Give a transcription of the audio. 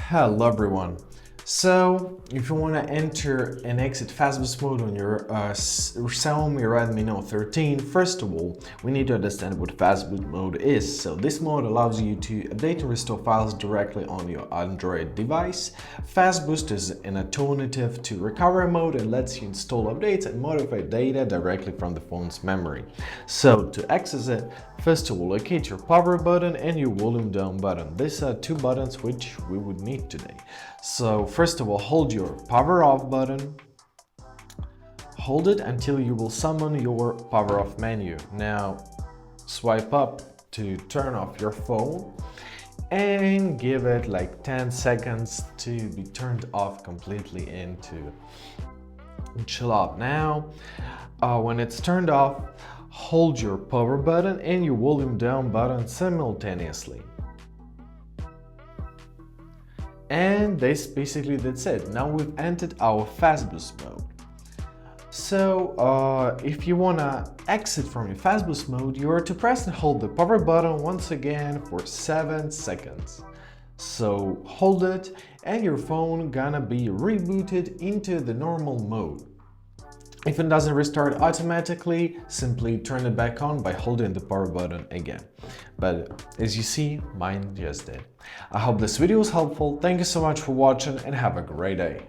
Hello everyone. So if you want to enter and exit Fastboot mode on your Xiaomi Redmi Note 13, first of all, we need to understand what Fastboot mode is. So this mode allows you to update and restore files directly on your Android device. Fastboot is an alternative to recovery mode and lets you install updates and modify data directly from the phone's memory. So to access it, first of all, locate your power button and your volume down button. These are two buttons which we would need today. So first of all, hold your power off button. Hold it until you will summon your power off menu. Now swipe up to turn off your phone and give it like 10 seconds to be turned off completely and to chill out. Now when it's turned off, hold your power button and your volume down button simultaneously. And that's it. Now we've entered our Fastboot mode. So if you wanna exit from your Fastboot mode, you are to press and hold the power button once again for 7 seconds. So hold it and your phone gonna be rebooted into the normal mode. If it doesn't restart automatically, simply turn it back on by holding the power button again. But as you see, mine just did. I hope this video was helpful. Thank you so much for watching and have a great day.